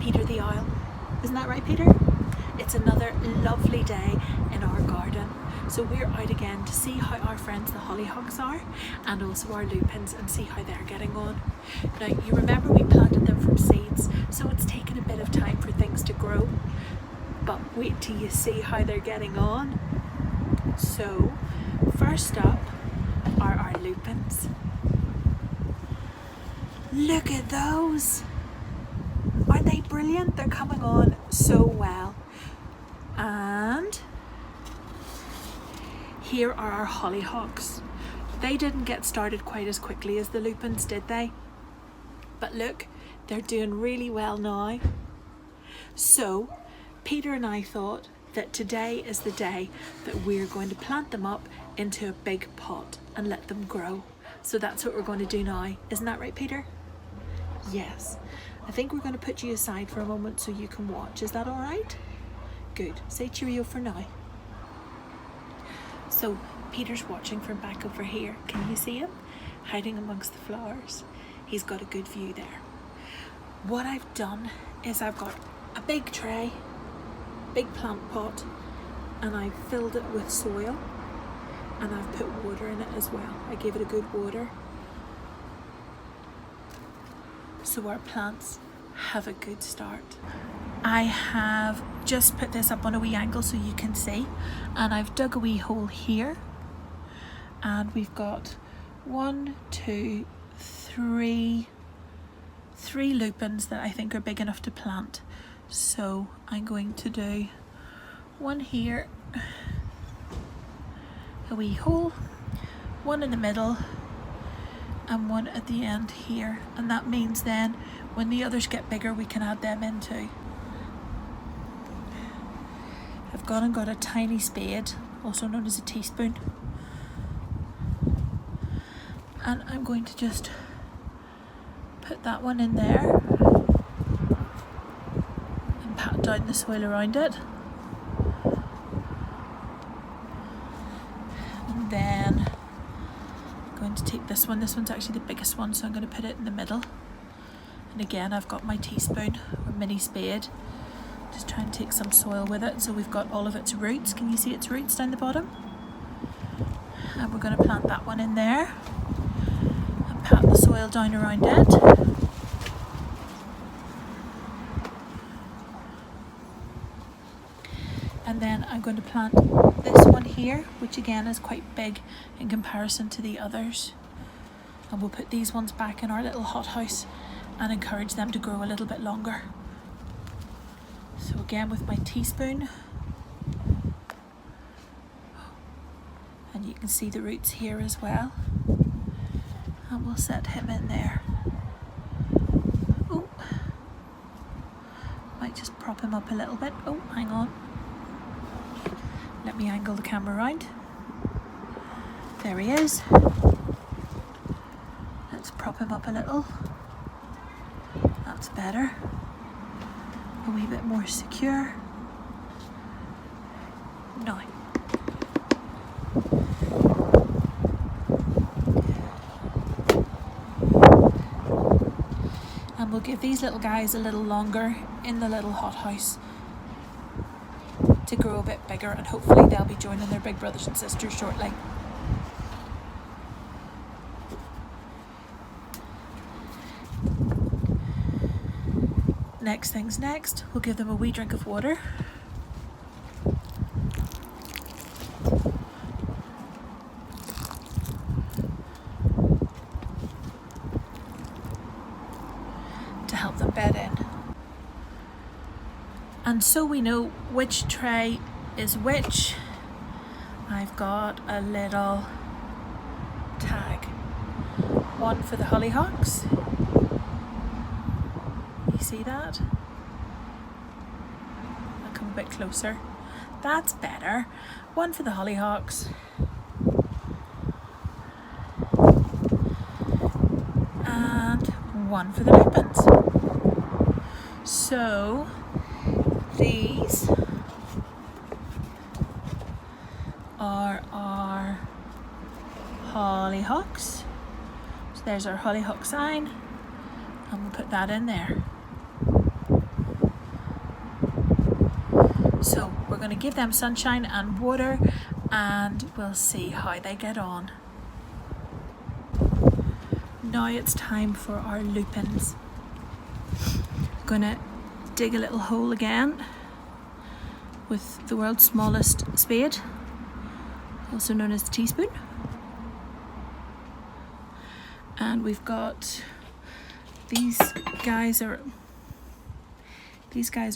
Peter the Owl. Isn't that right, Peter? It's another lovely day in our garden. So we're out again to see how our friends the hollyhocks are, and also our lupins, and see how they're getting on. Now, you remember we planted them from seeds, so it's taken a bit of time for things to grow. But wait till you see how they're getting on. So, first up are our lupins. Look at those! Aren't they brilliant? They're coming on so well. And here are our hollyhocks. They didn't get started quite as quickly as the lupins, did they? But look, they're doing really well now. So, Peter and I thought that today is the day that we're going to plant them up into a big pot and let them grow. So that's what we're going to do now. Isn't that right, Peter? Yes. I think we're going to put you aside for a moment so you can watch. Is that all right? Good. Say cheerio for now. So Peter's watching from back over here. Can you see him? Hiding amongst the flowers. He's got a good view there. What I've done is I've got a big tray, big plant pot, and I've filled it with soil, and I've put water in it as well. I gave it a good water so our plants have a good start. I have just put this up on a wee angle so you can see, and I've dug a wee hole here, and we've got 1, 2, 3 lupins that I think are big enough to plant. So I'm going to do one here, a wee hole, one in the middle, and one at the end here, and that means then when the others get bigger we can add them in too. I've gone and got a tiny spade, also known as a teaspoon, and I'm going to just put that one in there and pat down the soil around it. And then I'm going to take this one's actually the biggest one, so I'm going to put it in the middle. And again, I've got my teaspoon or mini spade. Just try and take some soil with it so we've got all of its roots. Can you see its roots down the bottom? And we're going to plant that one in there and pat the soil down around it. And then I'm going to plant this one here, which again is quite big in comparison to the others. And we'll put these ones back in our little hothouse and encourage them to grow a little bit longer. So again with my teaspoon, and you can see the roots here as well, and we'll set him in there. Oh, might just prop him up a little bit. Oh, hang on, let me angle the camera around. There he is. Let's prop him up a little. That's better. A wee bit more secure. Now, and we'll give these little guys a little longer in the little hothouse to grow a bit bigger, and hopefully they'll be joining their big brothers and sisters shortly. Next thing's next, we'll give them a wee drink of water. To help them bed in. And so we know which tray is which, I've got a little tag. One for the hollyhocks. You see that? I'll come a bit closer. That's better. One for the hollyhocks. And one for the lupins. So these are our hollyhocks. So there's our hollyhock sign, and we'll put that in there. going to give them sunshine and water, and we'll see how they get on. Now it's time for our lupins. Going to dig a little hole again with the world's smallest spade, also known as the teaspoon. And we've got these guys are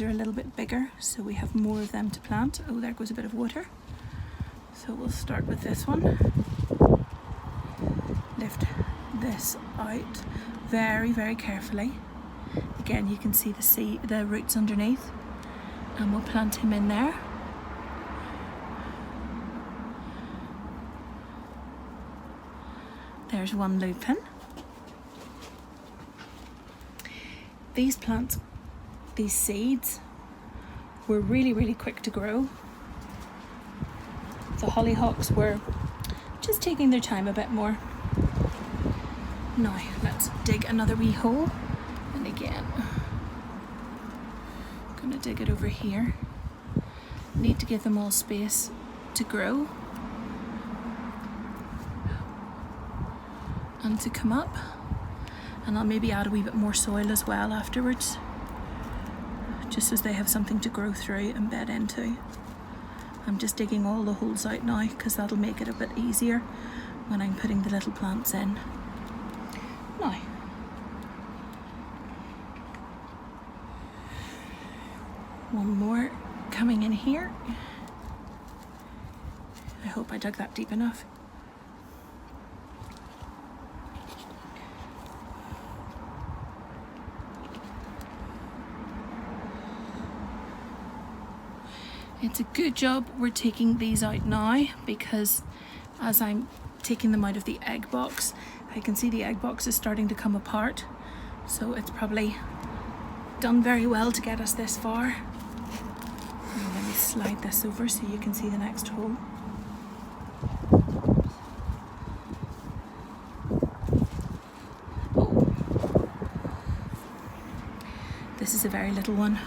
a little bit bigger, so we have more of them to plant. Oh, there goes a bit of water. So we'll start with this one. Lift this out very, very carefully. Again, you can see the roots underneath, and we'll plant him in there. There's one lupin. These plants, these seeds, were really, really quick to grow. The hollyhocks were just taking their time a bit more. Now, let's dig another wee hole. And again, I'm gonna dig it over here. Need to give them all space to grow and to come up. And I'll maybe add a wee bit more soil as well afterwards, just as they have something to grow through and bed into. I'm just digging all the holes out now because that'll make it a bit easier when I'm putting the little plants in. Now, one more coming in here. I hope I dug that deep enough. It's a good job we're taking these out now, because as I'm taking them out of the egg box, I can see the egg box is starting to come apart. So it's probably done very well to get us this far. And let me slide this over so you can see the next hole. Oh, this is a very little one.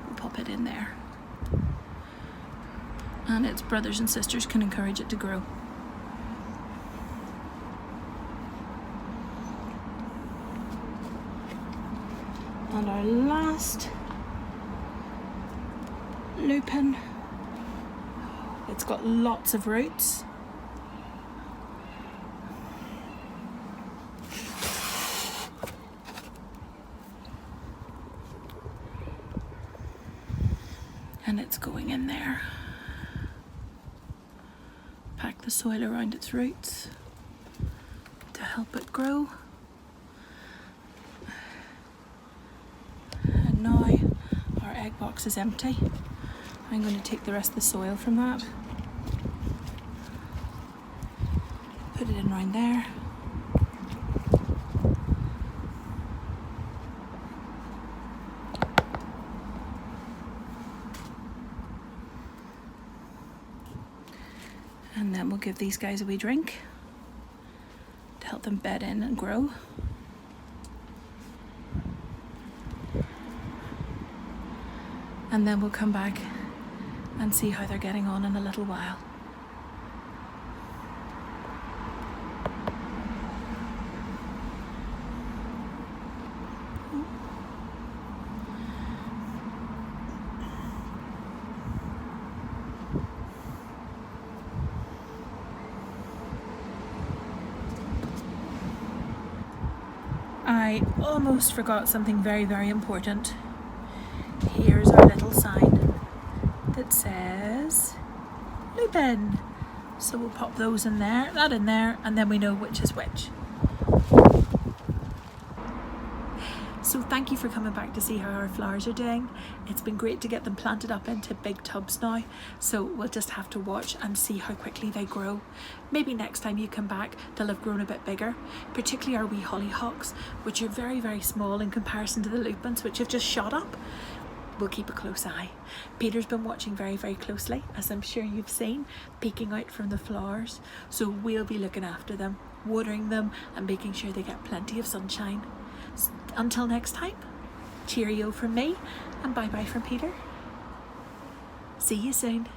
We'll pop it in there. And its brothers and sisters can encourage it to grow. And our last lupin, it's got lots of roots. And it's going in there. Pack the soil around its roots to help it grow. And now our egg box is empty. I'm going to take the rest of the soil from that, put it in around there. And then we'll give these guys a wee drink to help them bed in and grow. And then we'll come back and see how they're getting on in a little while. I almost forgot something very, very important. Here's our little sign that says Lupin. So we'll pop those in there, that in there, and then we know which is which. So thank you for coming back to see how our flowers are doing. It's been great to get them planted up into big tubs now, so we'll just have to watch and see how quickly they grow. Maybe next time you come back they'll have grown a bit bigger, particularly our wee hollyhocks, which are very, very small in comparison to the lupins, which have just shot up. We'll keep a close eye. Peter's been watching very, very closely, as I'm sure you've seen, peeking out from the flowers. So we'll be looking after them, watering them and making sure they get plenty of sunshine. Until next time, cheerio from me and bye bye from Peter. See you soon.